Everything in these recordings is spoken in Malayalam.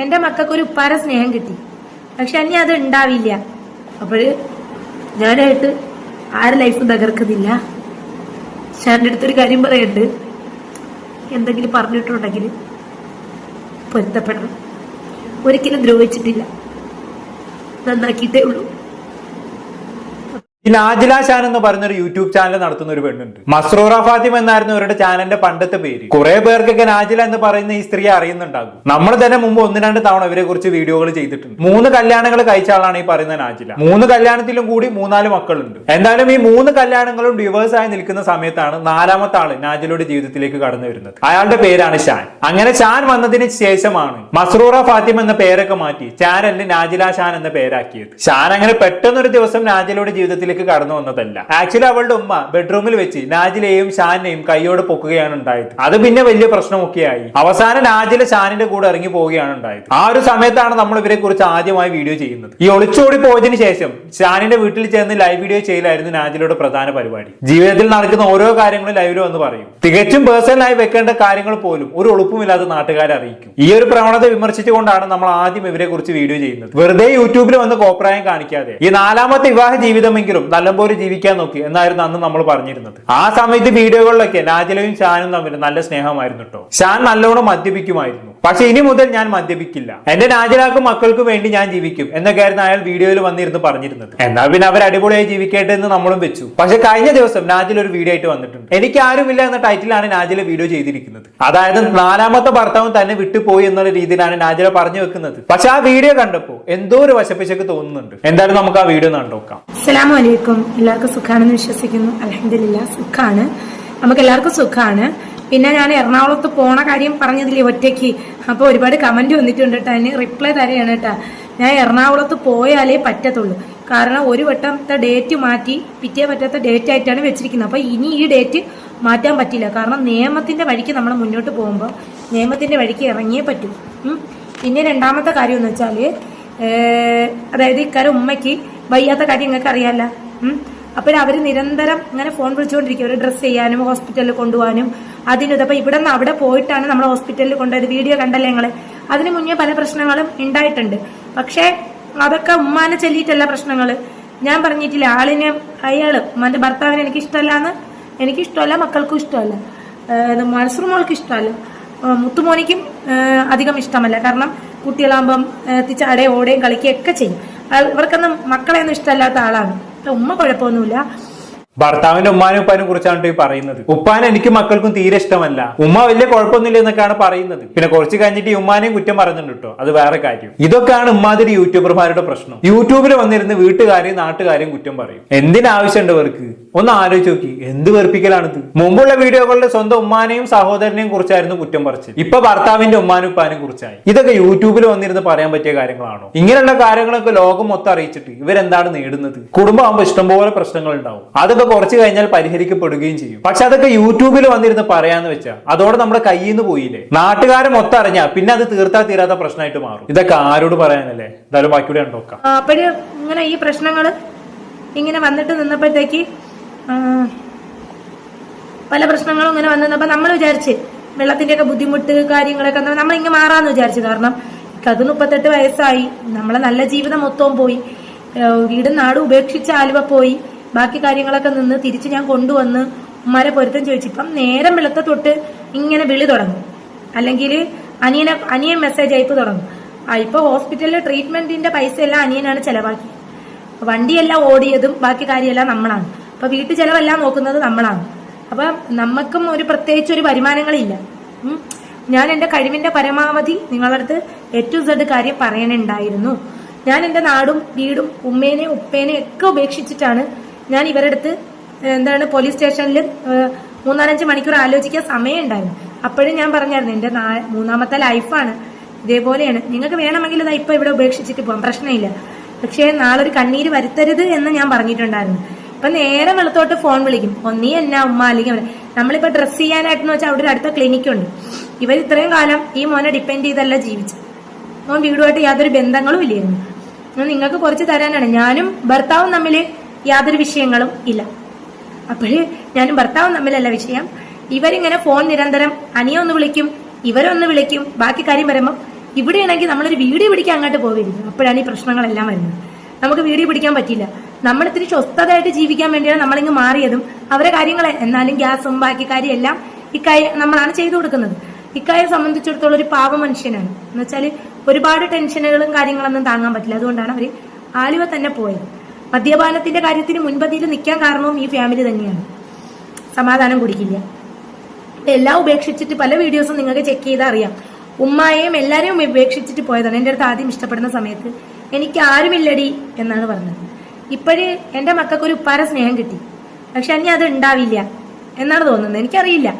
എന്റെ മക്കൾക്കൊരു ഉപ്പാര സ്നേഹം കിട്ടി. പക്ഷെ അനി അത് ഉണ്ടാവില്ല. അപ്പോഴ് ഞാനായിട്ട് ആരെ ലൈഫ് തകർക്കുന്നില്ല. ഷാന്റെ അടുത്തൊരു കാര്യം പറയുന്നുണ്ട്, എന്തെങ്കിലും പറഞ്ഞിട്ടുണ്ടെങ്കിൽ പൊരുത്തപ്പെടണം. ഒരിക്കലും ദ്രോഹിച്ചിട്ടില്ല, നന്നാക്കിയിട്ടേ ഉള്ളൂ. ഈ നാജില ഷാൻ എന്ന് പറയുന്ന ഒരു യൂട്യൂബ് ചാനൽ നടത്തുന്ന ഒരു പെണ്ണുണ്ട്. മസ്റൂറ ഫാത്തിമ എന്നായിരുന്നു ഇവരുടെ ചാനലിന്റെ പണ്ടത്തെ പേര്. കുറെ പേർക്കൊക്കെ നാജില എന്ന് പറയുന്ന ഈ സ്ത്രീ അറിയുന്നുണ്ടാകും. നമ്മൾ തന്നെ മുമ്പ് 1-2 തവണ ഇവരെ കുറിച്ച് വീഡിയോകൾ ചെയ്തിട്ടുണ്ട്. 3 കല്യാണങ്ങൾ കഴിച്ച ആളാണ് ഈ പറയുന്ന നാജില. 3 കല്യാണത്തിലും കൂടി 3-4 മക്കളുണ്ട്. എന്തായാലും ഈ 3 കല്യാണങ്ങളും ഡിവോഴ്സ് ആയി നിൽക്കുന്ന സമയത്താണ് 4ാമത്തെ ആള് നാജിലയുടെ ജീവിതത്തിലേക്ക് കടന്നു വരുന്നത്. അയാളുടെ പേരാണ് ഷാൻ. അങ്ങനെ ഷാൻ വന്നതിന് ശേഷമാണ് മസ്റൂറ ഫാത്തിമ എന്ന പേരൊക്കെ മാറ്റി ചാനലിന് നാജില ഷാൻ എന്ന പേരാക്കിയത്. ഷാൻ അങ്ങനെ പെട്ടെന്നൊരു ദിവസം നാജിലയുടെ ജീവിതത്തിലേക്ക് കടന്നു വന്നതല്ല. ആക്ച്വലി അവളുടെ ഉമ്മ ബെഡ്റൂമിൽ വെച്ച് നാജിലയെയും ഷാനെയും കൈയോട് പൊക്കുകയാണ് ഉണ്ടായത്. അത് പിന്നെ വലിയ പ്രശ്നമൊക്കെയായി. അവസാനം നാജില ഷാനിന്റെ കൂടെ ഇറങ്ങി പോവുകയാണ് ഉണ്ടായത്. ആ ഒരു സമയത്താണ് നമ്മൾ ഇവരെ കുറിച്ച് ആദ്യമായി വീഡിയോ ചെയ്യുന്നത്. ഈ ഒളിച്ചോടി പോയതിനു ശേഷം ഷാനിന്റെ വീട്ടിൽ ചേർന്ന് ലൈവ് വീഡിയോ ചെയ്യലായിരുന്നു നാജിലയുടെ പ്രധാന പരിപാടി. ജീവിതത്തിൽ നടക്കുന്ന ഓരോ കാര്യങ്ങളും ലൈവിൽ വന്ന് പറയും. തികച്ചും പേഴ്സണലായി വെക്കേണ്ട കാര്യങ്ങൾ പോലും ഒരു ഒളിപ്പുമില്ലാതെ നാട്ടുകാരെ അറിയിക്കും. ഈ ഒരു പ്രവണത വിമർശിച്ചുകൊണ്ടാണ് നമ്മൾ ആദ്യം ഇവരെ കുറിച്ച് വീഡിയോ ചെയ്യുന്നത്. വെറുതെ യൂട്യൂബിൽ വന്ന് കോപ്രായം കാണിക്കാതെ ഈ 4ാമത്തെ വിവാഹ ജീവിതമെങ്കിലും നല്ലപോലെ ജീവിക്കാൻ നോക്കി എന്നായിരുന്നു അന്ന് നമ്മൾ പറഞ്ഞിരുന്നത്. ആ സമയത്ത് വീഡിയോകളിലൊക്കെ നാജിലയും ഷാനും തമ്മിൽ നല്ല സ്നേഹമായിരുന്നു കേട്ടോ. ഷാൻ നല്ലോണം മദ്യപിക്കുമായിരുന്നു. പക്ഷെ ഇനി മുതൽ ഞാൻ മദ്യപിക്കില്ല, എന്റെ നാജിലാക്കും മക്കൾക്കും വേണ്ടി ഞാൻ ജീവിക്കും എന്നൊക്കെയായിരുന്നു അയാൾ വീഡിയോയിൽ വന്നിരുന്ന് പറഞ്ഞിരുന്നത്. എന്നാൽ പിന്നെ അവർ അടിപൊളിയായി ജീവിക്കട്ടെ എന്ന് നമ്മളും വെച്ചു. പക്ഷെ കഴിഞ്ഞ ദിവസം നാജിൽ ഒരു വീഡിയോ ആയിട്ട് വന്നിട്ടുണ്ട്. എനിക്ക് ആരുമില്ല എന്ന ടൈറ്റിലാണ് നാജില വീഡിയോ ചെയ്തിരിക്കുന്നത്. അതായത് 4ാമത്തെ ഭർത്താവും തന്നെ വിട്ടുപോയി എന്നുള്ള രീതിയിലാണ് നാജില പറഞ്ഞു വെക്കുന്നത്. പക്ഷെ ആ വീഡിയോ കണ്ടപ്പോ എന്തോ ഒരു വശപ്പിശക്ക് തോന്നുന്നുണ്ട്. എന്തായാലും നമുക്ക് ആ വീഡിയോ കണ്ടുനോക്കാം. അസ്സലാമു അലൈക്കും. എല്ലാവർക്കും സുഖാണെന്ന് വിശ്വസിക്കുന്നു. അൽഹംദുലില്ലാ സുഖാണ്, നമുക്ക് എല്ലാവർക്കും സുഖാണ്. പിന്നെ ഞാൻ എറണാകുളത്ത് പോണ കാര്യം പറഞ്ഞതില്ലേ ഒറ്റയ്ക്ക്, അപ്പൊ ഒരുപാട് കമന്റ് വന്നിട്ടുണ്ട് കേട്ടോ. അതിന് റിപ്ലൈ തരെയാണ് കേട്ടോ. ഞാൻ എറണാകുളത്ത് പോയാലേ പറ്റത്തുള്ളൂ. കാരണം ഒരു വട്ടത്തെ ഡേറ്റ് മാറ്റി പിറ്റേ പറ്റാത്ത ഡേറ്റ് ആയിട്ടാണ് വെച്ചിരിക്കുന്നത്. അപ്പൊ ഇനി ഈ ഡേറ്റ് മാറ്റാൻ പറ്റില്ല. കാരണം നിയമത്തിന്റെ വഴിക്ക് നമ്മൾ മുന്നോട്ട് പോകുമ്പോൾ നിയമത്തിന്റെ വഴിക്ക് ഇറങ്ങിയേ പറ്റൂ. പിന്നെ 2ാമത്തെ കാര്യം എന്ന് വെച്ചാല്, അതായത് ഇക്കാര്യം ഉമ്മയ്ക്ക് വയ്യാത്ത കാര്യം നിങ്ങൾക്ക് അറിയാല്ല. അപ്പോഴവര് നിരന്തരം ഇങ്ങനെ ഫോൺ വിളിച്ചുകൊണ്ടിരിക്കും. അവർ ഡ്രസ്സ് ചെയ്യാനും ഹോസ്പിറ്റലിൽ കൊണ്ടുപോകാനും അതിനും. അപ്പൊ ഇവിടെ നിന്ന് അവിടെ പോയിട്ടാണ് നമ്മൾ ഹോസ്പിറ്റലിൽ കൊണ്ടുപോയത്. വീഡിയോ കണ്ടല്ലേ നിങ്ങള്. അതിന് മുന്നേ പല പ്രശ്നങ്ങളും ഉണ്ടായിട്ടുണ്ട്. പക്ഷെ അതൊക്കെ ഉമ്മാനെ ചൊല്ലിയിട്ടല്ല പ്രശ്നങ്ങള്. ഞാൻ പറഞ്ഞിട്ടില്ല, അയാള് ഉമ്മാന്റെ ഭർത്താവിന് എനിക്ക് ഇഷ്ടമല്ലാന്ന്. എനിക്കിഷ്ടമല്ല, മക്കൾക്കും ഇഷ്ടമല്ല, മത്സൂർ മോൾക്ക് ഇഷ്ടമല്ല, മുത്തുമോനിക്കും അധികം ഇഷ്ടമല്ല. കാരണം കുട്ടികളാകുമ്പം ചാടയും ഓടയും കളിക്കുകയൊക്കെ ചെയ്യും. ഇവർക്കൊന്നും മക്കളെയൊന്നും ഇഷ്ടമല്ലാത്ത ആളാണ്. ഉമ്മ കുഴപ്പമൊന്നുമില്ല. ഭർത്താവിന്റെ ഉമ്മാനും ഉപ്പാനും കുറിച്ചാണ് ഈ പറയുന്നത്. ഉപ്പാനെ എനിക്കും മക്കൾക്കും തീരെ ഇഷ്ടമല്ല, ഉമ്മ വലിയ കുഴപ്പമൊന്നുമില്ല എന്നൊക്കെയാണ് പറയുന്നത്. പിന്നെ കുറച്ച് കഴിഞ്ഞിട്ട് ഈ ഉമ്മാനെയും കുറ്റം പറയുന്നുണ്ട് കേട്ടോ. അത് വേറെ കാര്യം. ഇതൊക്കെയാണ് ഉമ്മാതിരി യൂട്യൂബർമാരുടെ പ്രശ്നം. യൂട്യൂബിൽ വന്നിരുന്ന് വീട്ടുകാരെയും നാട്ടുകാരെയും കുറ്റം പറയും. എന്തിനാവശ്യമുണ്ട് ഇവർക്ക്? ഒന്ന് ആലോചിച്ച് നോക്കി, എന്ത് വെറുപ്പിക്കലാണിത്. മുമ്പുള്ള വീഡിയോകളിൽ സ്വന്തം ഉമ്മാനെയും സഹോദരനെയും കുറിച്ചായിരുന്നു കുറ്റം പറിച്ചത്. ഇപ്പൊ ഭർത്താവിന്റെ ഉമ്മാനും ഉപ്പാനും കുറിച്ചായി. ഇതൊക്കെ യൂട്യൂബിൽ വന്നിരുന്ന് പറയാൻ പറ്റിയ കാര്യങ്ങളാണോ? ഇങ്ങനെയുള്ള കാര്യങ്ങളൊക്കെ ലോകം മൊത്തം അറിയിച്ചിട്ട് ഇവരെന്താണ് നേടുന്നത്? കുടുംബമാകുമ്പോൾ ഇഷ്ടംപോലെ പ്രശ്നങ്ങൾ ഉണ്ടാവും. അതൊക്കെ കുറച്ച് കഴിഞ്ഞാൽ പരിഹരിക്കപ്പെടുകയും ചെയ്യും. പക്ഷെ അതൊക്കെ യൂട്യൂബിൽ വന്നിരുന്ന് പറയാന്ന് വെച്ചാൽ അതോടെ നമ്മുടെ കയ്യിൽ നിന്ന് പോയില്ലേ. നാട്ടുകാരെ മൊത്തം അറിഞ്ഞാൽ പിന്നെ അത് തീർത്താ തീരാത്ത പ്രശ്നമായിട്ട് മാറും. ഇതൊക്കെ ആരോട് പറയാനല്ലേ? എന്തായാലും ബാക്കിയൂടെ നോക്കാം. അപ്പോഴും ഇങ്ങനെ ഈ പ്രശ്നങ്ങള് ഇങ്ങനെ വന്നിട്ട് നിന്നപ്പോഴത്തേക്ക് പല പ്രശ്നങ്ങളും ഇങ്ങനെ വന്നപ്പോ നമ്മൾ വിചാരിച്ച് വെള്ളത്തിന്റെ ഒക്കെ ബുദ്ധിമുട്ട് കാര്യങ്ങളൊക്കെ നമ്മൾ ഇങ്ങനെ മാറാന്ന് വിചാരിച്ചു. കാരണം അത് 38 വയസ്സായി, നമ്മളെ നല്ല ജീവിതം മൊത്തവും പോയി. വീടും നാടും ഉപേക്ഷിച്ച് ആലുവ പോയി. ബാക്കി കാര്യങ്ങളൊക്കെ നിന്ന് തിരിച്ച് ഞാൻ കൊണ്ടുവന്ന് ഉമ്മാരെ പൊരുത്തം ചോദിച്ചു. ഇപ്പം നേരം വെളുത്ത തൊട്ട് ഇങ്ങനെ വിളി തുടങ്ങും, അല്ലെങ്കിൽ അനിയൻ മെസ്സേജ് അയപ്പ് തുടങ്ങും. ഇപ്പൊ ഹോസ്പിറ്റലിലെ ട്രീറ്റ്മെന്റിന്റെ പൈസ എല്ലാം അനിയനാണ് ചെലവാക്കി. വണ്ടിയെല്ലാം ഓടിയതും ബാക്കി കാര്യമെല്ലാം നമ്മളാണ്. അപ്പൊ വീട്ടു ചെലവെല്ലാം നോക്കുന്നത് നമ്മളാണ്. അപ്പൊ നമുക്കും ഒരു പ്രത്യേകിച്ച് ഒരു വരുമാനങ്ങളില്ല. ഞാൻ എന്റെ കഴിവിന്റെ പരമാവധി നിങ്ങളുടെ അടുത്ത് A to Z കാര്യം പറയാനുണ്ടായിരുന്നു. ഞാൻ എന്റെ നാടും വീടും ഉമ്മേനെ ഉപ്പേനെ ഒക്കെ ഉപേക്ഷിച്ചിട്ടാണ് ഞാൻ ഇവരുടെ അടുത്ത് പോലീസ് സ്റ്റേഷനിൽ 3-4 മണിക്കൂർ ആലോചിക്കാൻ സമയം ഉണ്ടായിരുന്നു. അപ്പോഴും ഞാൻ പറഞ്ഞായിരുന്നു എന്റെ 3ാമത്തെ ലൈഫാണ്, ഇതേപോലെയാണ്, നിങ്ങൾക്ക് വേണമെങ്കിൽ ഇതാ ഇപ്പൊ ഇവിടെ ഉപേക്ഷിച്ചിട്ട് പോകാം, പ്രശ്നമില്ല. പക്ഷേ നാളെ ഒരു കണ്ണീര് വരുത്തരുത് എന്ന് ഞാൻ പറഞ്ഞിട്ടുണ്ടായിരുന്നു. ഇപ്പൊ നേരെ വെളുത്തോട്ട് ഫോൺ വിളിക്കും, ഒന്നീ എന്നാ ഉമ്മ അല്ലെങ്കിൽ നമ്മളിപ്പോ ഡ്രസ് ചെയ്യാനായിട്ടെന്ന് വെച്ചാൽ അവിടെ ഒരു അടുത്ത ക്ലിനിക്കുണ്ട്. ഇവർ ഇത്രയും കാലം ഈ മോനെ ഡിപ്പെൻഡ് ചെയ്തല്ല ജീവിച്ചു. മോൻ വീടുമായിട്ട് യാതൊരു ബന്ധങ്ങളും ഇല്ലായിരുന്നു. നിങ്ങൾക്ക് കുറച്ച് തരാനാണ്. ഞാനും ഭർത്താവും തമ്മിൽ യാതൊരു വിഷയങ്ങളും ഇല്ല. അപ്പോഴേ ഞാനും ഭർത്താവും തമ്മിലല്ല വിഷയം. ഇവരിങ്ങനെ ഫോൺ നിരന്തരം അനിയൊന്ന് വിളിക്കും, ഇവരൊന്ന് വിളിക്കും, ബാക്കി കാര്യം പറയുമ്പോൾ ഇവിടെയാണെങ്കിൽ നമ്മളൊരു വീഡിയോ പിടിക്കാൻ അങ്ങോട്ട് പോകരുത്, അപ്പോഴാണ് ഈ പ്രശ്നങ്ങളെല്ലാം വരുന്നത്. നമുക്ക് വീഡിയോ പിടിക്കാൻ പറ്റില്ല. നമ്മൾ ഇത്തിരി സ്വസ്ഥതയായിട്ട് ജീവിക്കാൻ വേണ്ടിയാണ് നമ്മളിങ്ങ് മാറിയതും അവരെ കാര്യങ്ങളെ. എന്നാലും ഗ്യാസും ബാക്കി കാര്യം എല്ലാം ഇക്കായ നമ്മളാണ് ചെയ്തു കൊടുക്കുന്നത്. ഇക്കായെ സംബന്ധിച്ചിടത്തോളം ഒരു പാവ മനുഷ്യനാണ്. എന്ന് വെച്ചാല് ഒരുപാട് ടെൻഷനുകളും കാര്യങ്ങളൊന്നും താങ്ങാൻ പറ്റില്ല. അതുകൊണ്ടാണ് അവര് ആലുവ തന്നെ പോയത്. മദ്യപാനത്തിന്റെ കാര്യത്തിന് മുൻപതിയിൽ നിൽക്കാൻ കാരണവും ഈ ഫാമിലി തന്നെയാണ്. സമാധാനം കുടിക്കില്ല. എല്ലാം ഉപേക്ഷിച്ചിട്ട് പല വീഡിയോസും നിങ്ങൾക്ക് ചെക്ക് ചെയ്താൽ അറിയാം. ഉമ്മായെയും എല്ലാരെയും ഉപേക്ഷിച്ചിട്ട് പോയതാണ്. എൻ്റെ അടുത്ത് ആദ്യം ഇഷ്ടപ്പെടുന്ന സമയത്ത് എനിക്ക് ആരുമില്ലടി എന്നാണ് പറഞ്ഞത്. ഇപ്പോഴ് എൻ്റെ മക്കൾക്ക് ഒരു ഉപ്പാര സ്നേഹം കിട്ടി. പക്ഷെ അനി അത് ഉണ്ടാവില്ല എന്നാണ് തോന്നുന്നത്. എനിക്കറിയില്ല.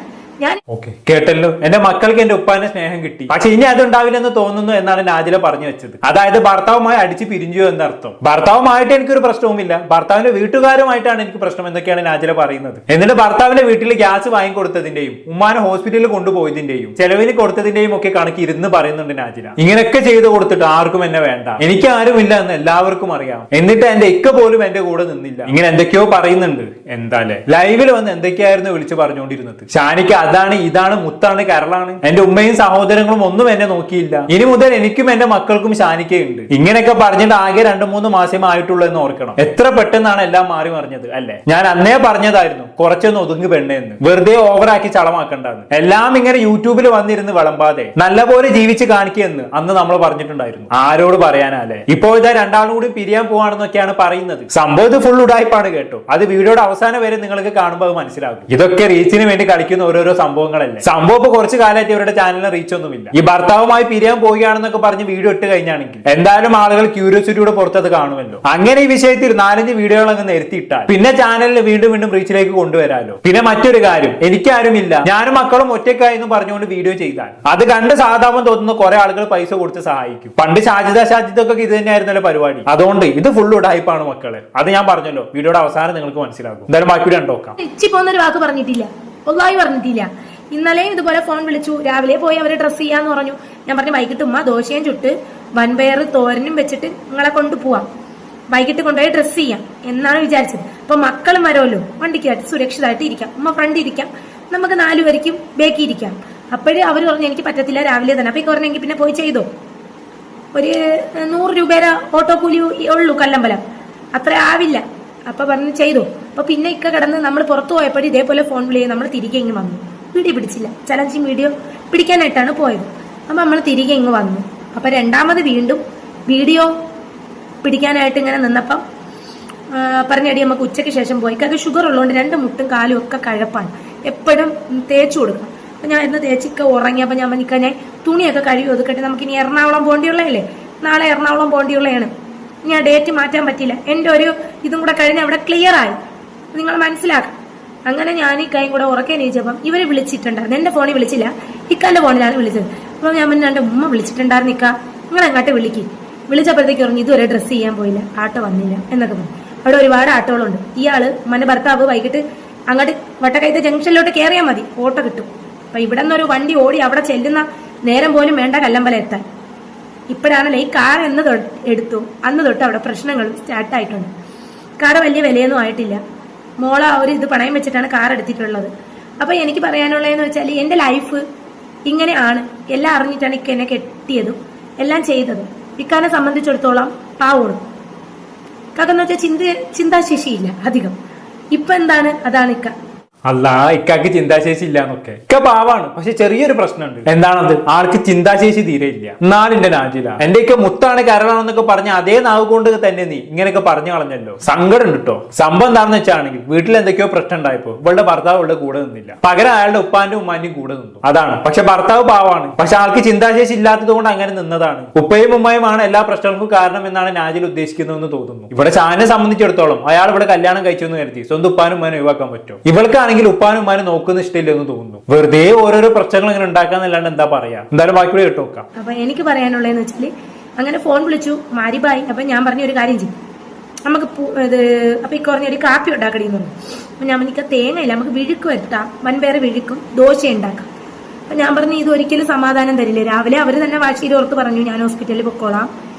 ഞാൻ കേട്ടല്ലോ, എന്റെ മക്കൾക്ക് എന്റെ ഉപ്പാന്റെ സ്നേഹം കിട്ടി, പക്ഷെ ഇനി അത് ഉണ്ടാവില്ലെന്ന് തോന്നുന്നു എന്നാണ് നാജില പറഞ്ഞു വെച്ചത്. അതായത് ഭർത്താവുമായി അടിച്ച് പിരിഞ്ഞു എന്നർത്ഥം. ഭർത്താവുമായിട്ട് എനിക്കൊരു പ്രശ്നവുമില്ല, ഭർത്താവിന്റെ വീട്ടുകാരുമായിട്ടാണ് എനിക്ക് പ്രശ്നം എന്നൊക്കെയാണ് നാജില പറയുന്നത്. എന്നിട്ട് ഭർത്താവിന്റെ വീട്ടിൽ ഗ്യാസ് വാങ്ങിക്കൊടുത്തതിന്റെയും ഉമ്മാനെ ഹോസ്പിറ്റലിൽ കൊണ്ടുപോയതിന്റെയും ചെലവിന് കൊടുത്തതിന്റെയും ഒക്കെ കണക്ക് ഇരുന്ന് പറയുന്നുണ്ട് നാജില. ഇങ്ങനെയൊക്കെ ചെയ്ത് കൊടുത്തിട്ട് ആർക്കും എന്നെ വേണ്ട, എനിക്ക് ആരുമില്ല എന്ന് എല്ലാവർക്കും അറിയാം. എന്നിട്ട് എന്റെ ഇക്ക പോലും എന്റെ കൂടെ നിന്നില്ല. ഇങ്ങനെ എന്തൊക്കെയോ പറയുന്നുണ്ട്. എന്താല്ലേ ലൈവിൽ വന്ന് എന്തൊക്കെയായിരുന്നു വിളിച്ചു പറഞ്ഞുകൊണ്ടിരുന്നത്. ഷാനിക്ക് അതാണ് ഇതാണ് മുത്താണ് കരളാണ്, എന്റെ ഉമ്മയും സഹോദരങ്ങളും ഒന്നും എന്നെ നോക്കിയില്ല, ഇനി മുതൽ എനിക്കും എന്റെ മക്കൾക്കും ഷാനിക്കയുണ്ട്. ഇങ്ങനെയൊക്കെ പറഞ്ഞിട്ട് ആകെ 2-3 മാസം ആയിട്ടുള്ളൂ എന്ന് ഓർക്കണം. എത്ര പെട്ടെന്നാണ് എല്ലാം മാറി മറിഞ്ഞത് അല്ലെ. ഞാൻ അന്നേ പറഞ്ഞതായിരുന്നു കുറച്ചൊന്ന് ഒതുങ്ങി പെണ്ണേന്ന്, വെറുതെ ഓവറാക്കി ചളമാക്കണ്ടെന്ന്. എല്ലാം ഇങ്ങനെ യൂട്യൂബിൽ വന്നിരുന്ന് വിളമ്പാതെ നല്ലപോലെ ജീവിച്ച് കാണിക്കുമെന്ന് അന്ന് നമ്മൾ പറഞ്ഞിട്ടുണ്ടായിരുന്നു. ആരോട് പറയാനല്ലേ. ഇപ്പോൾ ഇതാ രണ്ടാളും കൂടി പിരിയാൻ പോവാണെന്നൊക്കെയാണ് പറയുന്നത്. സംഭവം ഇത് ഫുൾ ഉടായ്പാണ് കേട്ടോ. അത് വീഡിയോയുടെ അവസാനം വരെ നിങ്ങൾക്ക് കാണുമ്പോൾ അത് മനസ്സിലാകും. ഇതൊക്കെ റീച്ചിന് വേണ്ടി കളിക്കുന്ന ഓരോരോ സംഭവങ്ങളല്ലേ. സംഭവം ഇപ്പൊ കുറച്ച് കാലമായിട്ട് ഇവരുടെ ചാനലിന് റീച്ച് ഒന്നുമില്ല. ഈ ഭർത്താവുമായി പിരിയാൻ പോവുകയാണെന്നൊക്കെ പറഞ്ഞ് വീഡിയോ ഇട്ട് കഴിഞ്ഞാണെങ്കിൽ എന്തായാലും ആളുകൾ ക്യൂരിയോസിറ്റിയോടെ പുറത്തത് കാണുമല്ലോ. അങ്ങനെ ഈ വിഷയത്തിൽ 4-5 വീഡിയോകൾ അങ്ങ് നിരത്തിയിട്ടാൽ പിന്നെ ചാനലിൽ വീണ്ടും വീണ്ടും റീച്ചിലേക്ക് കൊണ്ടുവരാലോ. പിന്നെ മറ്റൊരു കാര്യം, എനിക്കാരുമില്ല ഞാനും മക്കളും ഒറ്റയ്ക്കായി എന്ന് പറഞ്ഞുകൊണ്ട് വീഡിയോ ചെയ്താൽ അത് കണ്ട് സാധാരണ തോന്നുന്ന കുറെ ആളുകൾ പൈസ കൊടുത്ത് സഹായിക്കും. പണ്ട് ഷാജിദൊക്കെ ഇത് തന്നെയായിരുന്നല്ലോ പരിപാടി. അതുകൊണ്ട് ഇത് ഫുൾ ഉടായ്പാണ് മക്കളെ. അത് ഞാൻ പറഞ്ഞല്ലോ, വീഡിയോയുടെ അവസാനം നിങ്ങൾക്ക് മനസ്സിലാകും. എന്തായാലും ബാക്കി കണ്ടോക്കാം. പോകുന്നൊരു വാക്ക് പറഞ്ഞിട്ടില്ല, ഒന്നായി പറഞ്ഞിട്ടില്ല. ഇന്നലെയും ഇതുപോലെ ഫോൺ വിളിച്ചു, രാവിലെ പോയി അവരെ ഡ്രസ്സ് ചെയ്യാന്ന് പറഞ്ഞു. ഞാൻ പറഞ്ഞു വൈകിട്ട് ഉമ്മ ദോശയും ചുട്ട് വൻപയർ തോരനും വെച്ചിട്ട് നിങ്ങളെ കൊണ്ടുപോവാം, വൈകിട്ട് കൊണ്ടുപോയി ഡ്രസ്സ് ചെയ്യാം എന്നാണ് വിചാരിച്ചത്. അപ്പൊ മക്കളും വരുമല്ലോ, വണ്ടിക്കായിട്ട് സുരക്ഷിതമായിട്ട് ഇരിക്കാം, ഉമ്മ ഫ്രണ്ട് ഇരിക്കാം, നമുക്ക് 4 പേർക്കും ബേക്കി ഇരിക്കാം. അപ്പോഴേ അവർ പറഞ്ഞു എനിക്ക് പറ്റത്തില്ല രാവിലെ തന്നെ. അപ്പൊ ഈ പറഞ്ഞെങ്കിൽ പിന്നെ പോയി ചെയ്തോ, ഒരു 100 രൂപയുടെ ഓട്ടോ കൂലി ഉള്ളൂ കല്ലമ്പലം, അത്ര ആവില്ല. അപ്പൊ പറഞ്ഞ് ചെയ്തോ. അപ്പൊ പിന്നെ ഇക്ക കിടന്ന് നമ്മൾ പുറത്തു പോയപ്പോഴും ഇതേപോലെ ഫോൺ വിളി നമ്മൾ തിരികെ ഇങ്ങ് വന്നു. വീഡിയോ പിടിച്ചില്ല, ചലഞ്ചിങ് വീഡിയോ പിടിക്കാനായിട്ടാണ് പോയത്. അപ്പൊ നമ്മൾ തിരികെ ഇങ്ങ് വന്നു. അപ്പൊ രണ്ടാമത് വീണ്ടും വീഡിയോ പിടിക്കാനായിട്ട് ഇങ്ങനെ നിന്നപ്പം പറഞ്ഞടി നമുക്ക് ഉച്ചയ്ക്ക് ശേഷം പോയി. അത് ഷുഗർ ഉള്ളതുകൊണ്ട് 2 മുട്ടും കാലും ഒക്കെ കഴപ്പാണ്, എപ്പോഴും തേച്ചു കൊടുക്കണം. അപ്പൊ ഞാൻ ഇന്ന് തേച്ചിക്ക ഉറങ്ങിയപ്പോൾ ഞാൻ പറഞ്ഞിക്കാൻ ഞാൻ തുണിയൊക്കെ കഴുകി ഒതുക്കട്ടെ, നമുക്ക് ഇനി എറണാകുളം പോകേണ്ടിയുള്ളതല്ലേ, നാളെ എറണാകുളം പോകേണ്ടിയുള്ളതാണ്. ഞാൻ ഡേറ്റ് മാറ്റാൻ പറ്റില്ല, എൻ്റെ ഒരു ഇതും കൂടെ കഴിഞ്ഞ് അവിടെ ക്ലിയർ ആയി, നിങ്ങൾ മനസ്സിലാക്കാം. അങ്ങനെ ഞാൻ ഈ കൈയും കൂടെ ഉറക്കെ നീച്ചപ്പം ഇവരെ വിളിച്ചിട്ടുണ്ടായിരുന്നു. എന്റെ ഫോണിൽ വിളിച്ചില്ല, ഇക്കാന്റെ ഫോണിലാണ് വിളിച്ചത്. അപ്പൊ ഞാൻ പറഞ്ഞു എന്റെ ഉമ്മ വിളിച്ചിട്ടുണ്ടായിരുന്നു, ഇക്ക നിങ്ങൾ അങ്ങോട്ട് വിളിച്ചപ്പോഴത്തേക്ക് പറഞ്ഞു ഇതുവരെ ഡ്രസ്സ് ചെയ്യാൻ പോയില്ല, ആട്ടോ വന്നില്ല എന്നൊക്കെ പറഞ്ഞു. അവിടെ ഒരുപാട് ആട്ടോകളുണ്ട്. ഇയാള് മന്റെ ഭർത്താവ് വൈകിട്ട് അങ്ങോട്ട് വട്ടക്കൈത്തെ ജംഗ്ഷനിലോട്ട് കയറിയാൽ മതി, ഓട്ടോ കിട്ടും. അപ്പൊ ഇവിടെ നിന്നൊരു വണ്ടി ഓടി അവിടെ ചെല്ലുന്ന നേരം പോലും വേണ്ട കല്ലമ്പലം എത്താൻ. ഇപ്പോഴാണല്ലോ ഈ കാർ എന്ന് എടുത്തു, അന്ന് തൊട്ട് അവിടെ പ്രശ്നങ്ങൾ സ്റ്റാർട്ടായിട്ടുണ്ട്. കാർ വലിയ വിലയൊന്നും ആയിട്ടില്ല. മോള ഒരു ഇത് പണയം വെച്ചിട്ടാണ് കാർ എടുത്തിട്ടുള്ളത്. അപ്പൊ എനിക്ക് പറയാനുള്ളതെന്ന് വെച്ചാൽ എന്റെ ലൈഫ് ഇങ്ങനെയാണ്, എല്ലാം അറിഞ്ഞിട്ടാണ് ഇക്ക എന്നെ കെട്ടിയതും എല്ലാം ചെയ്തതും. ഇക്കാനെ സംബന്ധിച്ചിടത്തോളം പാവോണ്. ഇക്കാക്കെന്ന് വെച്ചാൽ ചിന്താശേഷിയില്ല അധികം. ഇപ്പൊ എന്താണ്, അതാണ് ഇക്ക. അല്ല ഇക്കാക്ക് ചിന്താശേഷി ഇല്ല എന്നൊക്കെ. ഇക്ക പാവാണ്, പക്ഷെ ചെറിയൊരു പ്രശ്നമുണ്ട്. എന്താണത്? ആൾക്ക് ചിന്താശേഷി തീരെ ഇല്ല. എന്നാലിന്റെ നാജില എന്റെ ഇക്ക മുത്താണ് കരളാണെന്നൊക്കെ പറഞ്ഞ അതേ നാവ് കൊണ്ട് തന്നെ നീ ഇങ്ങനെയൊക്കെ പറഞ്ഞു കളഞ്ഞല്ലോ. സങ്കടം ഉണ്ട് കേട്ടോ. സംഭവം എന്താണെന്ന് വെച്ചാണെങ്കിൽ വീട്ടിൽ എന്തൊക്കെയോ പ്രശ്നം ഉണ്ടായപ്പോ ഇവളുടെ ഭർത്താവ് ഇവളുടെ കൂടെ നിന്നില്ല, പകരം അയാളുടെ ഉപ്പാന്റെ ഉമ്മാന്റെയും കൂടെ നിന്നു. അതാണ്. പക്ഷെ ഭർത്താവ് പാവാണ്, പക്ഷെ ആൾക്ക് ചിന്താശേഷി ഇല്ലാത്തത് കൊണ്ട് അങ്ങനെ നിന്നതാണ്. ഉപ്പയും ഉമ്മയുമാണ് എല്ലാ പ്രശ്നങ്ങൾക്കും കാരണം എന്നാണ് നാജിൽ ഉദ്ദേശിക്കുന്നതെന്ന് തോന്നുന്നു. ഇവിടെ ഷാനെ സംബന്ധിച്ചിടത്തോളം അയാൾ ഇവിടെ കല്യാണം കഴിച്ചു എന്ന് കരുതി സ്വന്തം ഉപ്പാനും ഉമ്മാനും ഒഴിവാക്കാൻ പറ്റും. ഇവൾക്ക് ഉപ്പാനും ഉമ്മാനും നോക്കുന്ന ഇഷ്ടമില്ല എന്ന് തോന്നുന്നു. വെറുതെ ഓരോരോ പ്രശ്നങ്ങൾ ഇങ്ങനെ ഉണ്ടാക്കാന്നല്ലാണ്ട് എന്താ പറയാ. എന്തായാലും ബാക്കി കൂടെ കേട്ട് നോക്കാം. അപ്പൊ എനിക്ക് പറയാനുള്ളതെന്ന് വെച്ചാല് അങ്ങനെ ഫോൺ വിളിച്ചു മാരിബായി. അപ്പൊ ഞാൻ പറഞ്ഞ ഒരു കാര്യം ചെയ്യും, നമുക്ക് ഇത് അപ്പൊ ഈ കുറഞ്ഞൊരു കാപ്പി ഉണ്ടാക്കടി എന്ന് പറഞ്ഞു. അപ്പൊ ഞാൻ എനിക്ക് തേങ്ങയില്ല, നമുക്ക് വിഴുക്ക് വെട്ടാം, വൻപയർ വിഴുക്കും ദോശ ഉണ്ടാക്കാം. അപ്പൊ ഞാൻ പറഞ്ഞു ഇത് ഒരിക്കലും സമാധാനം തരില്ലേ. രാവിലെ അവര് തന്നെ വാശിയിൽ ഓർത്ത് പറഞ്ഞു ഞാൻ ഹോസ്പിറ്റലിൽ പൊക്കോളാം,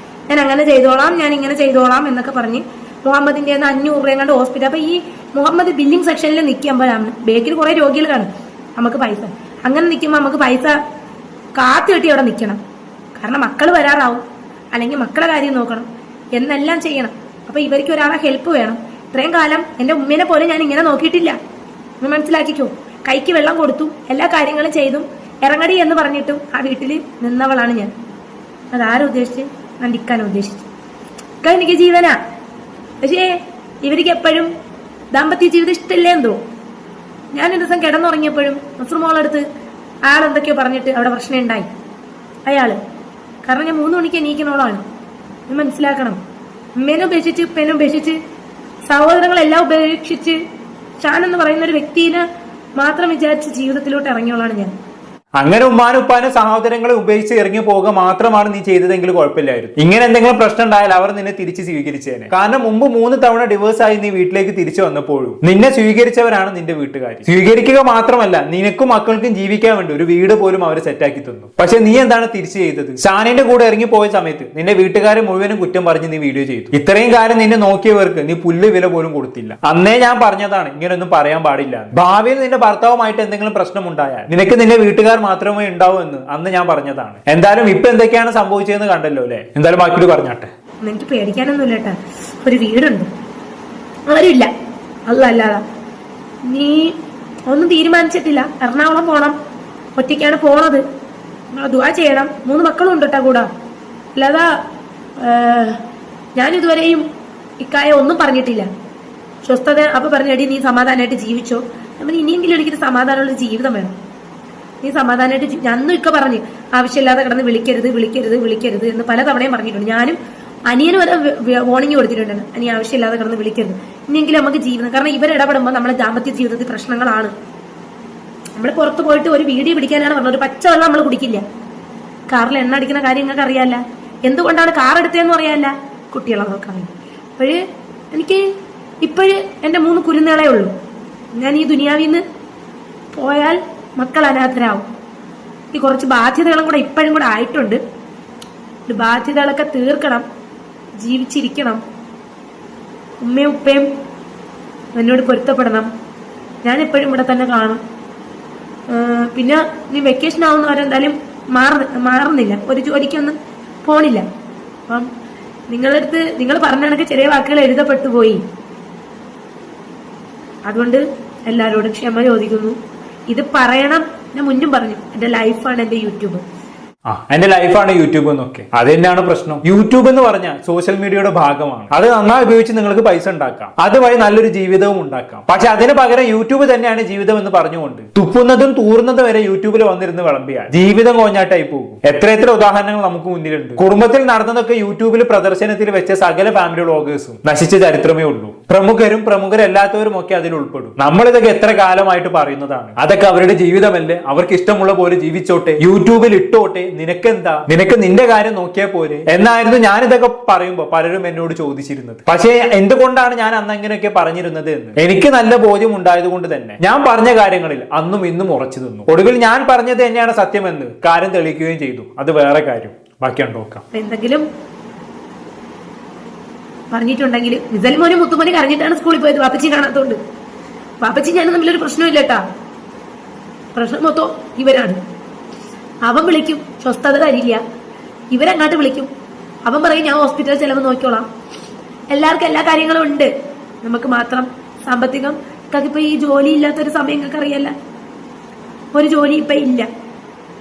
ഞാൻ അങ്ങനെ ചെയ്തോളാം, ഞാൻ ഇങ്ങനെ ചെയ്തോളാം എന്നൊക്കെ പറഞ്ഞ് മുഹമ്മദിന്റെ 500 രൂപ കണ്ട് ഹോസ്പിറ്റൽ. അപ്പൊ ഈ മുഹമ്മദ് ബില്ലിംഗ് സെക്ഷനിൽ നിൽക്കുമ്പോഴാണ് ബേക്കിൽ കുറെ രോഗികൾ കാണും, നമുക്ക് പൈസ അങ്ങനെ നിൽക്കുമ്പോൾ നമുക്ക് പൈസ കാത്തു കെട്ടി അവിടെ നിൽക്കണം. കാരണം മക്കൾ വരാറാവും, അല്ലെങ്കിൽ മക്കളെ കാര്യം നോക്കണം, എന്നെല്ലാം ചെയ്യണം. അപ്പൊ ഇവർക്ക് ഒരാളെ ഹെൽപ്പ് വേണം. ഇത്രയും കാലം എന്റെ ഉമ്മേനെ പോലെ ഞാൻ ഇങ്ങനെ നോക്കിയിട്ടില്ല, ഒന്ന് മനസ്സിലാക്കിക്കോ. കൈക്ക് വെള്ളം കൊടുത്തു, എല്ലാ കാര്യങ്ങളും ചെയ്തും ഇറങ്ങടി എന്ന് പറഞ്ഞിട്ടും ആ വീട്ടിൽ നിന്നവളാണ് ഞാൻ. അതാരും ഉദ്ദേശിച്ച് ഞാൻ ഇക്കാനെ ഉദ്ദേശിച്ചു. ഇക്ക എനിക്ക് ജീവനാ. പക്ഷേ ഇവർക്ക് എപ്പോഴും ദാമ്പത്യ ജീവിതം ഇഷ്ടമില്ലേ എന്തോ. ഞാൻ ഒരു ദിവസം കിടന്നുറങ്ങിയപ്പോഴും നസ്രുമോളടുത്ത് അയാൾ എന്തൊക്കെയോ പറഞ്ഞിട്ട് അവിടെ പ്രശ്നം ഉണ്ടായി. അയാള് കാരണം ഞാൻ 3 മണിക്ക് എണീക്കണോളാണ്. മനസ്സിലാക്കണം. ഉമ്മേനെ ഉപേക്ഷിച്ച് ഉപ്പേനെ ഉപേക്ഷിച്ച് സഹോദരങ്ങളെല്ലാം ഉപേക്ഷിച്ച് ഷാൻ എന്ന് പറയുന്ന ഒരു വ്യക്തിനെ മാത്രം വിചാരിച്ച് ജീവിതത്തിലോട്ട് ഇറങ്ങിയോളാണ് ഞാൻ. അങ്ങനെ ഉമ്മാനും ഉപ്പാനും സഹോദരങ്ങളെ ഉപയോഗിച്ച് ഇറങ്ങി പോവുക മാത്രമാണ് നീ ചെയ്തതെങ്കിൽ കുഴപ്പമില്ലായിരുന്നു. ഇങ്ങനെ എന്തെങ്കിലും പ്രശ്നം ഉണ്ടായാൽ അവർ നിന്നെ തിരിച്ച് സ്വീകരിച്ചേനെ. കാരണം മുമ്പ് 3 തവണ ഡിവോഴ്സ് ആയി നീ വീട്ടിലേക്ക് തിരിച്ചു വന്നപ്പോഴും നിന്നെ സ്വീകരിച്ചവരാണ് നിന്റെ വീട്ടുകാർ. സ്വീകരിക്കുക മാത്രമല്ല, നിനക്കും മക്കൾക്കും ജീവിക്കാൻ വേണ്ടി ഒരു വീട് പോലും അവർ സെറ്റാക്കി തന്നു. പക്ഷെ നീ എന്താണ് തിരിച്ചു ചെയ്തത്? ഷാനിന്റെ കൂടെ ഇറങ്ങി പോയ സമയത്ത് നിന്റെ വീട്ടുകാരെ മുഴുവനും കുറ്റം പറഞ്ഞ് നീ വീഡിയോ ചെയ്തു. ഇത്രയും കാലം നിന്നെ നോക്കിയവർക്ക് നീ പുല്ല് വില പോലും കൊടുത്തില്ല. അന്നേ ഞാൻ പറഞ്ഞതാണ് ഇങ്ങനെയൊന്നും പറയാൻ പാടില്ല. ഭാവിയിൽ നിന്റെ ഭർത്താവുമായിട്ട് എന്തെങ്കിലും പ്രശ്നം ഉണ്ടായാൽ നിനക്ക് നിന്റെ വീട്ടുകാർ മാത്രമേ ഉണ്ടാവൂ എന്ന് അന്ന് ഞാൻ പറഞ്ഞതാണ്. എന്തായാലും ഇപ്പൊ എന്തൊക്കെയാണ് സംഭവിച്ചതെന്ന് കണ്ടല്ലോ അല്ലെ. എന്തായാലും ബാക്കി പറഞ്ഞാട്ടെ. എനിക്ക് പേടിക്കാനൊന്നുമില്ല കേട്ടാ. ഒരു വീടുണ്ട്, ആരുമില്ല, അല്ലാതെ നീ ഒന്നും തീരുമാനിച്ചിട്ടില്ല. എറണാകുളം പോണം, ഒറ്റയ്ക്കാണ് പോണത്. ദുആ ചെയ്യണം. 3 മക്കളും ഉണ്ട് കേട്ടാ കൂടെ. അല്ലാതെ ഞാനിതുവരെയും ഇക്കായ ഒന്നും പറഞ്ഞിട്ടില്ല. സ്വസ്ഥത അപ്പൊ പറഞ്ഞടി നീ സമാധാനമായിട്ട് ജീവിച്ചോ. നമ്മൾ ഇനിയെങ്കിലും എനിക്കൊരു സമാധാനമുള്ള ജീവിതം വേണം. നീ സമാധാനമായിട്ട് അന്നും ഇക്ക പറഞ്ഞ് ആവശ്യമില്ലാതെ കിടന്ന് വിളിക്കരുത് വിളിക്കരുത് വിളിക്കരുത് എന്ന് പല തവണയും പറഞ്ഞിട്ടുണ്ട്. ഞാനും അനിയനും വരെ വാർണിംഗ് കൊടുത്തിട്ടുണ്ട്, അനി ആവശ്യമില്ലാതെ കിടന്ന് വിളിക്കരുത്. ഇനിയെങ്കിലും നമുക്ക് ജീവിതം, കാരണം ഇവരിടപെടുമ്പോൾ നമ്മുടെ ദാമ്പത്യ ജീവിതത്തിൽ പ്രശ്നങ്ങളാണ്. നമ്മൾ പുറത്ത് പോയിട്ട് ഒരു വീഡിയോ പിടിക്കാനാണ് പറഞ്ഞത്, ഒരു പച്ചവെള്ളം നമ്മൾ കുടിക്കില്ല. കാറിൽ എണ്ണ അടിക്കുന്ന കാര്യം നിങ്ങൾക്ക് അറിയാല്ല. എന്തുകൊണ്ടാണ് കാർ എടുത്തതെന്ന് അറിയാല്ല, കുട്ടികളെ നോക്കാൻ വേണ്ടി. അപ്പോഴ് എനിക്ക് ഇപ്പോഴ് എന്റെ 3 കുരുന്നുകളേ ഉള്ളൂ. ഞാൻ ഈ ദുനിയാവിൽ നിന്ന് പോയാൽ മക്കൾ അനാഥരാവും. ഈ കുറച്ച് ബാധ്യതകളും കൂടെ ഇപ്പോഴും കൂടെ ആയിട്ടുണ്ട്. ബാധ്യതകളൊക്കെ തീർക്കണം, ജീവിച്ചിരിക്കണം. ഉമ്മയും ഉപ്പയും എന്നോട് പൊരുത്തപ്പെടണം. ഞാൻ എപ്പോഴും ഇവിടെ തന്നെ കാണും. പിന്നെ നീ വെക്കേഷൻ ആവുന്നവരെന്തായാലും മാറുന്നില്ല, ഒരു ജോലിക്കൊന്നും പോണില്ല. അപ്പം നിങ്ങളടുത്ത് നിങ്ങൾ പറഞ്ഞ കണക്ക് ചെറിയ വാക്കുകൾ എഴുതപ്പെട്ടു പോയി. അതുകൊണ്ട് എല്ലാവരോടും ക്ഷമ ചോദിക്കുന്നു. ഇത് പറയണം, ഞാൻ മുന്നും പറഞ്ഞു, എന്റെ ലൈഫാണ് എന്റെ യൂട്യൂബ്. എന്റെ ലൈഫാണ് യൂട്യൂബ് എന്നൊക്കെ. അത് തന്നെയാണ് പ്രശ്നം. യൂട്യൂബ് എന്ന് പറഞ്ഞാൽ സോഷ്യൽ മീഡിയയുടെ ഭാഗമാണ്. അത് നന്നായി ഉപയോഗിച്ച് നിങ്ങൾക്ക് പൈസ ഉണ്ടാക്കാം, അതുവഴി നല്ലൊരു ജീവിതവും ഉണ്ടാക്കാം. പക്ഷെ അതിന് പകരം യൂട്യൂബ് തന്നെയാണ് ജീവിതം എന്ന് പറഞ്ഞുകൊണ്ട് തുപ്പുന്നതും തൂറുന്നതും വരെ യൂട്യൂബിൽ വന്നിരുന്ന് വിളമ്പിയാൽ ജീവിതം കോഞ്ഞാട്ടായി പോകും. എത്ര ഉദാഹരണങ്ങൾ നമുക്ക് മുന്നിലുണ്ട്. കുടുംബത്തിൽ നടന്നതൊക്കെ യൂട്യൂബിൽ പ്രദർശനത്തിൽ വെച്ച സകല ഫാമിലി വ്ളോഗേഴ്സും നശിച്ച ചരിത്രമേ ഉള്ളൂ. പ്രമുഖരല്ലാത്തവരും ഒക്കെ അതിൽ ഉൾപ്പെടും. നമ്മളിതൊക്കെ എത്ര കാലമായിട്ട് പറയുന്നതാണ്. അതൊക്കെ അവരുടെ ജീവിതമല്ലേ, അവർക്ക് ഇഷ്ടമുള്ള പോലെ ജീവിച്ചോട്ടെ, യൂട്യൂബിൽ ഇട്ടോട്ടെ, നിനക്കെന്താ, നിനക്ക് നിന്റെ കാര്യം നോക്കിയാൽ പോരെ എന്നായിരുന്നു ഞാനിതൊക്കെ പറയുമ്പോ പലരും എന്നോട് ചോദിച്ചിരുന്നത്. പക്ഷേ എന്തുകൊണ്ടാണ് ഞാൻ അന്ന് അങ്ങനെയൊക്കെ പറഞ്ഞിരുന്നത് എന്ന് എനിക്ക് നല്ല ബോധ്യം ഉണ്ടായത് കൊണ്ട് തന്നെ ഞാൻ പറഞ്ഞ കാര്യങ്ങളിൽ അന്നും ഇന്നും ഉറച്ചു നിന്നു. ഒടുവിൽ ഞാൻ പറഞ്ഞത് തന്നെയാണ് സത്യമെന്ന് കാര്യം തെളിയിക്കുകയും ചെയ്തു. അത് വേറെ കാര്യം. ബാക്കി നോക്കാം. എന്തെങ്കിലും പറഞ്ഞിട്ടുണ്ടെങ്കിൽ നിസൽമോനും മുത്തുമോനും കരഞ്ഞിട്ടാണ് സ്കൂളിൽ പോയത്, വാപ്പച്ചി കാണാത്തോണ്ട്. വാപ്പച്ചി ഞാനും തമ്മിലൊരു പ്രശ്നമില്ല കേട്ടാ. പ്രശ്നം മൊത്തം ഇവരാണ്. അവൻ വിളിക്കും, സ്വസ്ഥത തരില്ല. ഇവരങ്ങാട്ട് വിളിക്കും, അവൻ പറയും ഞാൻ ഹോസ്പിറ്റൽ ചെലവ് നോക്കിക്കോളാം. എല്ലാവർക്കും എല്ലാ കാര്യങ്ങളും ഉണ്ട്, നമുക്ക് മാത്രം സാമ്പത്തികം. ഇപ്പൊ ഈ ജോലി ഇല്ലാത്തൊരു സമയം നിങ്ങൾക്ക് അറിയല്ല. ഒരു ജോലി ഇപ്പൊ ഇല്ല.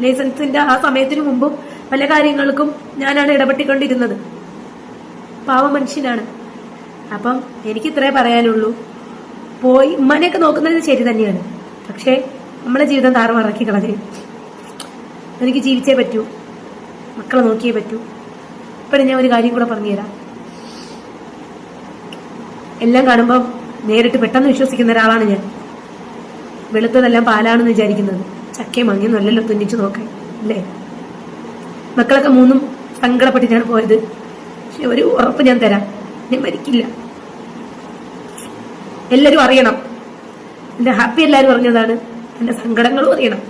ലൈസൻസിന്റെ ആ സമയത്തിന് മുമ്പും പല കാര്യങ്ങൾക്കും ഞാനാണ് ഇടപെട്ടിക്കൊണ്ടിരുന്നത്. പാവ മനുഷ്യനാണ്. അപ്പം എനിക്ക് ഇത്രേ പറയാനുള്ളൂ. പോയി ഉമ്മനെയൊക്കെ നോക്കുന്നത് ശരി തന്നെയാണ്, പക്ഷെ നമ്മളെ ജീവിതം താറുമാറാക്കി കളഞ്ഞു. എനിക്ക് ജീവിച്ചേ പറ്റൂ, മക്കളെ നോക്കിയേ പറ്റൂ. ഇപ്പോഴും ഞാൻ ഒരു കാര്യം കൂടെ പറഞ്ഞുതരാം. എല്ലാം കാണുമ്പോൾ നേരിട്ട് പെട്ടെന്ന് വിശ്വസിക്കുന്ന ഒരാളാണ് ഞാൻ. വെളുത്തതെല്ലാം പാലാണെന്ന് വിചാരിക്കുന്നത്. ചക്കയും മങ്ങിയും നല്ലല്ലോ തുന്നിച്ചു നോക്കാൻ അല്ലേ. മക്കളൊക്കെ 3 സങ്കടപ്പെട്ടിട്ടാണ് പോയത്. പക്ഷെ ഒരു ഉറപ്പ് ഞാൻ തരാം, ഞാൻ മരിക്കില്ല. എല്ലാരും അറിയണം, എന്റെ ഹാപ്പി എല്ലാരും അറിഞ്ഞതാണ്, എന്റെ സങ്കടങ്ങളും അറിയണം.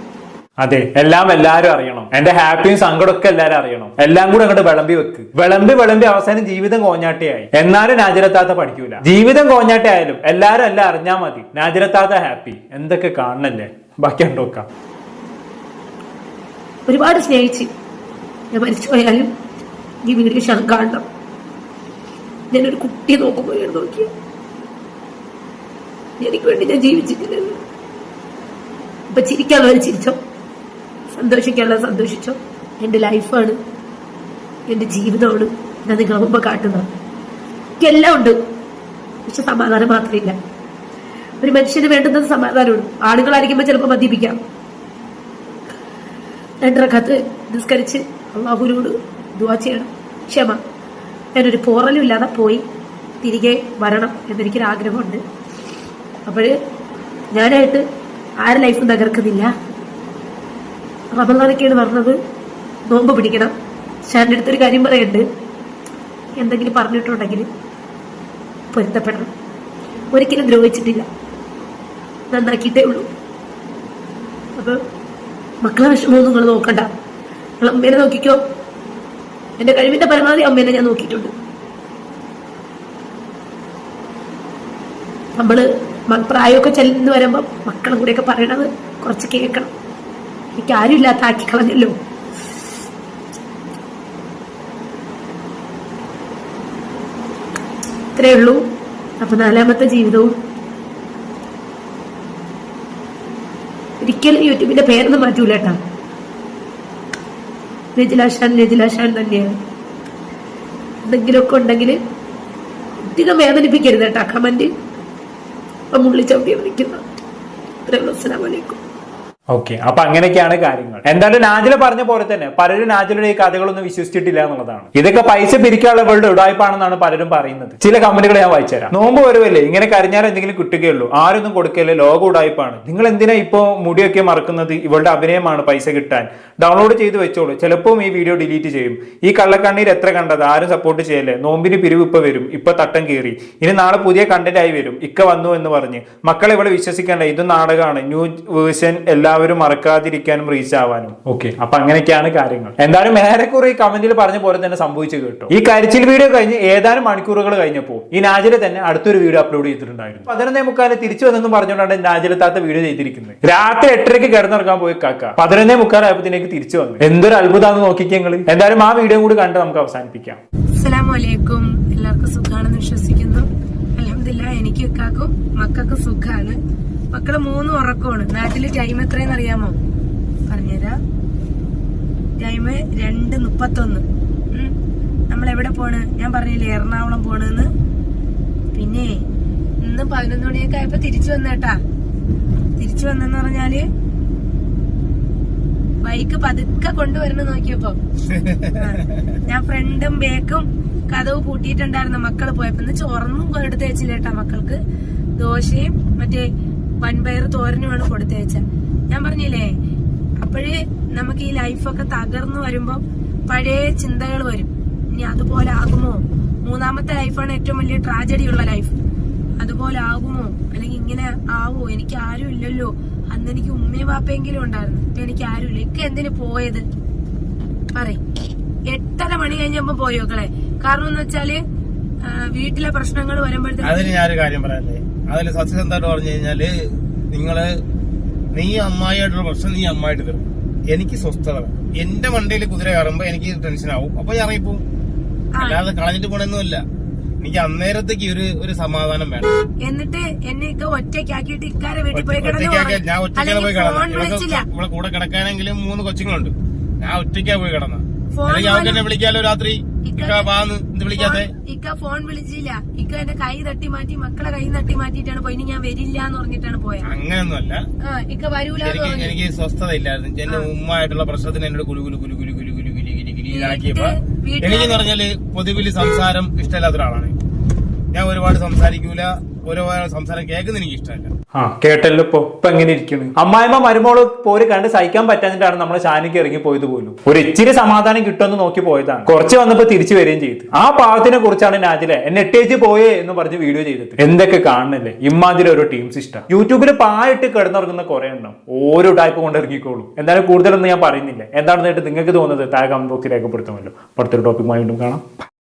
അതെ, എല്ലാരും അറിയണം. എന്റെ ഹാപ്പിയും സങ്കടമൊക്കെ എല്ലാരും അറിയണം. എല്ലാം കൂടെ അങ്ങോട്ട് വിളമ്പി അവസാനം ജീവിതം കോഞ്ഞാട്ടയായി. എന്നാലും നാജിറത്താത്ത പഠിക്കൂല. ജീവിതം കോഞ്ഞാട്ടയായാലും എല്ലാരും എല്ലാം അറിഞ്ഞാൽ മതി. നാജിറത്താത്ത ഹാപ്പി. എന്തൊക്കെ കാണണല്ലേ. ബാക്കി നോക്കാം. ഒരുപാട് സ്നേഹിച്ച് ഞാൻ മരിച്ചു പോയാലും ഈ വീഡിയോ കാണണം. ഞാനൊരു കുട്ടിയെ നോക്കുമ്പോഴാണ് നോക്കിയത്. എനിക്ക് വേണ്ടി ഞാൻ ജീവിച്ചിട്ടില്ലല്ലോ. അപ്പൊ ചിരിക്കാനുള്ളത് ചിരിച്ചോ, സന്തോഷിക്കാനുള്ളത് സന്തോഷിച്ചോ. എൻ്റെ ലൈഫാണ്, എൻ്റെ ജീവിതമാണ് ഞാൻ നിങ്ങളെ മുമ്പ് കാട്ടുന്നത്. എനിക്കെല്ലാം ഉണ്ട്, പക്ഷെ സമാധാനം മാത്രമില്ല. ഒരു മനുഷ്യന് വേണ്ടുന്നത് സമാധാനമാണ്. ആളുകളായിരിക്കുമ്പോൾ ചിലപ്പോൾ മദ്യപിക്കാം. 2 റക്അത്ത് നിസ്കരിച്ച് അള്ളാഹുവിനോട് ദുആ ചെയ്യണം, ക്ഷമ. ഞാനൊരു പോറലും ഇല്ലാതെ പോയി തിരികെ വരണം എന്നെനിക്കൊരാഗ്രഹമുണ്ട്. അപ്പോൾ ഞാനായിട്ട് ആരുടെ ലൈഫും തകർക്കുന്നില്ല. റമദാനൊക്കെയാണ് പറഞ്ഞത്, നോമ്പ് പിടിക്കണം. ഷാൻ്റെ അടുത്തൊരു കാര്യം പറയുന്നുണ്ട്, എന്തെങ്കിലും പറഞ്ഞിട്ടുണ്ടെങ്കിൽ പൊരുത്തപ്പെടണം. ഒരിക്കലും ദ്രോഹിച്ചിട്ടില്ല, നന്നാക്കിയിട്ടേ ഉള്ളൂ. അപ്പോൾ മക്കളെ വിഷമമൊന്നും നിങ്ങൾ നോക്കണ്ട, നിങ്ങൾ അമ്മേനെ നോക്കിക്കോ. എൻ്റെ കഴിവിൻ്റെ പരമാവധി അമ്മേനെ ഞാൻ നോക്കിയിട്ടുണ്ട്. നമ്മള് പ്രായമൊക്കെ ചെല്ലുന്നു വരുമ്പോൾ മക്കളും കൂടെയൊക്കെ പറയണത് കുറച്ച് കേൾക്കണം. എനിക്ക് ആരും ഇല്ലാത്ത ആക്കി കളഞ്ഞല്ലോ. ഇത്രയേ ഉള്ളൂ. അപ്പൊ 4ാമത്തെ ജീവിതവും ഒരിക്കലും യൂട്യൂബിന്റെ പേരൊന്നും മാറ്റൂല കേട്ടാ. നജിലാഷാൻ തന്നെയാണ്. എന്തെങ്കിലുമൊക്കെ ഉണ്ടെങ്കിൽ അധികം വേദനിപ്പിക്കരുത് കേട്ടാ. കമന്റ് ഇപ്പൊ മുള്ളി ചവിട്ടിയാണ് നിൽക്കുന്നത്. ഇത്രയേ ഉള്ളൂ. അസ്സലാമു അലൈക്കും. ഓക്കെ, അപ്പൊ അങ്ങനെയൊക്കെയാണ് കാര്യങ്ങൾ. എന്തായാലും നാജില പറഞ്ഞ പോലെ തന്നെ പലരും നാജിലയുടെ ഈ കഥകളൊന്നും വിശ്വസിച്ചിട്ടില്ല എന്നുള്ളതാണ്. ഇതൊക്കെ പൈസ പിരിക്കാനുള്ള വേൾഡ് ഉടായ്പാണെന്നാണ് പലരും പറയുന്നത്. ചില കമന്റുകൾ ഞാൻ വായിച്ചുതരാം. നോമ്പ് വരുമല്ലേ, ഇങ്ങനെ കരഞ്ഞാൽ എന്തെങ്കിലും കിട്ടുകയുള്ളൂ, ആരൊന്നും കൊടുക്കല്ലേ, ലോക ഉടായ്പാണ്. നിങ്ങൾ എന്തിനാ ഇപ്പോ മുടിയൊക്കെ മറക്കുന്നത്? ഇവളുടെ അഭിനയമാണ്, പൈസ കിട്ടാൻ. ഡൗൺലോഡ് ചെയ്ത് വെച്ചോളൂ, ചിലപ്പോൾ ഈ വീഡിയോ ഡിലീറ്റ് ചെയ്യും. ഈ കള്ളക്കണ്ണീർ എത്ര കണ്ടത്, ആരും സപ്പോർട്ട് ചെയ്യല്ലേ. നോമ്പിന് പിരിവ് ഇപ്പൊ വരും, ഇപ്പൊ തട്ടം കീറി, ഇനി നാളെ പുതിയ കണ്ടന്റ് ആയി വരും. ഇക്ക വന്നു എന്ന് പറഞ്ഞ് മക്കളെ ഇവിടെ വിശ്വസിക്കേണ്ട, ഇത് നാടകമാണ്. ന്യൂ വേർഷൻ എല്ലാവരും മറക്കാതിരിക്കാനും റീച്ച് ആവാനും. ഓക്കെ, അപ്പൊ അങ്ങനെയൊക്കെയാണ് കാര്യങ്ങൾ. എന്തായാലും ഏറെക്കുറെ ഈ കമന്റിൽ പറഞ്ഞ പോലെ തന്നെ സംഭവിച്ചു കേട്ടോ. ഈ കരച്ചിൽ വീഡിയോ കഴിഞ്ഞ് ഏതാനും മണിക്കൂറുകൾ കഴിഞ്ഞപ്പോൾ ഈ നാജില തന്നെ അടുത്തൊരു വീഡിയോ അപ്ലോഡ് ചെയ്തിട്ടുണ്ടായിരുന്നു. 11:45 തിരിച്ചു വന്നെന്ന് പറഞ്ഞുകൊണ്ടാണ് നാജില താത്ത വീഡിയോ ചെയ്തിരിക്കുന്നത്. രാത്രി 8:30 കിടന്നിറങ്ങാൻ പോയി കാക്ക 11:45 ആയപ്പോഴത്തേക്ക് തിരിച്ചു വന്നു. എന്തൊരു അത്ഭുതമാണെന്ന് നോക്കിക്കെങ്ങൾ. എന്തായാലും ആ വീഡിയോ കൂടി കണ്ട് നമുക്ക് അവസാനിപ്പിക്കാം. അസ്സലാമു അലൈക്കും. എല്ലാവർക്കും സുഖാണെന്ന് വിശ്വസിക്കുന്നു. അൽഹംദുലില്ലാ, എനിക്ക് ഇക്കാക്കും മക്കൾക്ക് സുഖാണ്. മക്കള് 3 ഉറക്കമാണ്. നാട്ടില് ടൈം എത്രയെന്ന് അറിയാമോ? പറഞ്ഞുതരാം. ടൈം 2:31. നമ്മളെവിടെ പോണ്? ഞാൻ പറഞ്ഞില്ലേ എറണാകുളം പോണെന്ന്. പിന്നെ ഇന്ന് 11 മണിയൊക്കെ ആയപ്പോ തിരിച്ചു വന്നേട്ടാ. തിരിച്ചു വന്നെന്ന് പറഞ്ഞാല് ബൈക്ക് പതുക്കെ കൊണ്ടുവരണം നോക്കിയപ്പോ ഞാൻ ഫ്രണ്ടും ബേക്കും കഥവ് പൂട്ടിയിട്ടുണ്ടായിരുന്നു. മക്കള് പോയപ്പോ ഇന്ന് ചോറൊന്നും എടുത്ത് വെച്ചില്ലേട്ടാ. മക്കൾക്ക് ദോശയും മറ്റേ വൻപയർ തോരനുമാണ് കൊടുത്തയച്ച. ഞാൻ പറഞ്ഞില്ലേ, അപ്പോഴേ നമുക്ക് ഈ ലൈഫൊക്കെ തകർന്നു വരുമ്പോ പഴയ ചിന്തകൾ വരും. ഇനി അതുപോലെ ആകുമോ? 3ാമത്തെ ലൈഫാണ് ഏറ്റവും വലിയ ട്രാജഡി ഉള്ള ലൈഫ്. അതുപോലെ ആകുമോ, അല്ലെങ്കിൽ ഇങ്ങനെ ആവോ? എനിക്ക് ആരും ഇല്ലല്ലോ. അന്ന് എനിക്ക് ഉമ്മയും വാപ്പയെങ്കിലും ഉണ്ടായിരുന്നു, ഇപ്പൊ എനിക്ക് ആരുമില്ല. ഇക്ക എന്തിനു പോയത് പറയും? 8:30 മണി കഴിഞ്ഞപ്പോ പോയോക്കളെ. കാരണം എന്ന് വെച്ചാല് വീട്ടിലെ പ്രശ്നങ്ങൾ വരുമ്പോഴത്തേക്ക് അതിന് ഞാനൊരു കാര്യം പറയാല്ലേ. അതില് സത്യസന്ധമായിട്ട് പറഞ്ഞു കഴിഞ്ഞാല് നീ അമ്മായിയായിട്ടുള്ള പ്രശ്നം നീ അമ്മായിട്ട് തരും. എനിക്ക് സ്വസ്ഥത വേണം. എന്റെ വണ്ടിയിൽ കുതിര കയറുമ്പോ എനിക്ക് ടെൻഷൻ ആവും, അപ്പൊ ഞാൻ ഇറങ്ങിപ്പോവും. അല്ലാതെ കളഞ്ഞിട്ട് പോണെന്നല്ല. എനിക്ക് അന്നേരത്തേക്ക് ഒരു സമാധാനം വേണം. എന്നിട്ട് എന്നെ ഒറ്റയ്ക്കാക്കിയിട്ട് ഇക്കാരെ വീട്ടിൽ പോയി ഞാൻ ഒറ്റയ്ക്കാണ് പോയി കിടന്നത്. ഇവിടെ കൂടെ കിടക്കാനെങ്കിലും 3 കൊച്ചുങ്ങളുണ്ട്. ഞാൻ ഒറ്റയ്ക്കാ പോയി കിടന്ന. ഞാൻ വിളിക്കാലോ രാത്രി. വിളിക്കാത്തെ ഇക്ക ഫോൺ വിളിച്ചില്ല. ഇക്ക എന്റെ കൈ തട്ടി മാറ്റി, മക്കളെ കൈ തട്ടി മാറ്റിയിട്ടാണ് പോയി. ഞാൻ വരില്ല എന്ന് പറഞ്ഞിട്ടാണ് പോയത്. അങ്ങനെയൊന്നുമല്ല, ഇക്ക വരൂല. എനിക്ക് സ്വസ്ഥത ഇല്ലായിരുന്നു. എന്റെ ഉമ്മായിട്ടുള്ള പ്രശ്നത്തിന് എന്നോട് കുലുകുലുകുലുകുലുകുലുകുലുകുലുകുലുകുലുകിലാക്കിയപ്പോ എനിക്കെന്ന് പറഞ്ഞാല് പൊതുവില് സംസാരം ഇഷ്ടമില്ലാത്ത ഒരാളാണ്. ഞാൻ ഒരുപാട് സംസാരിക്കൂല, ഒരുപാട് സംസാരം കേൾക്കുന്ന എനിക്ക് ഇഷ്ടമല്ല. കേട്ടല്ലോ ഇപ്പൊ എങ്ങനെ ഇരിക്കുന്നു. അമ്മായിമ്മ മരുമോള് പോര് കണ്ട് സഹിക്കാൻ പറ്റാഞ്ഞിട്ടാണ് നമ്മൾ ഷാനിക്ക് ഇറങ്ങി പോയത് പോലും. ഒരു ഇച്ചിരി സമാധാനം കിട്ടുമെന്ന് നോക്കി പോയതാണ്. കുറച്ച് വന്നപ്പോ തിരിച്ചു വരികയും ചെയ്തു. ആ പാവത്തിനെ കുറിച്ചാണ് നാജിലെ എന്നെ ഇട്ടേച്ച് പോയേ എന്ന് പറഞ്ഞ് വീഡിയോ ചെയ്തത്. എന്തൊക്കെ കാണുന്നില്ലേ ഇമ്മാതിരി ഓരോ ടീംസ് ഇഷ്ടം. യൂട്യൂബിൽ പായിട്ട് കിടന്നിറങ്ങുന്ന കുറെ എണ്ണം ഓരോ ടൈപ്പ് കൊണ്ട് ഇറങ്ങിക്കോളും. എന്തായാലും കൂടുതലൊന്നും ഞാൻ പറയുന്നില്ല. എന്താണെന്ന് നിങ്ങൾക്ക് തോന്നുന്നത് താഴെ കമന്റ് ബോക്സിൽ രേഖപ്പെടുത്തുമല്ലോ. അടുത്തൊരു ടോപ്പിക്കുമായി വീണ്ടും കാണാം.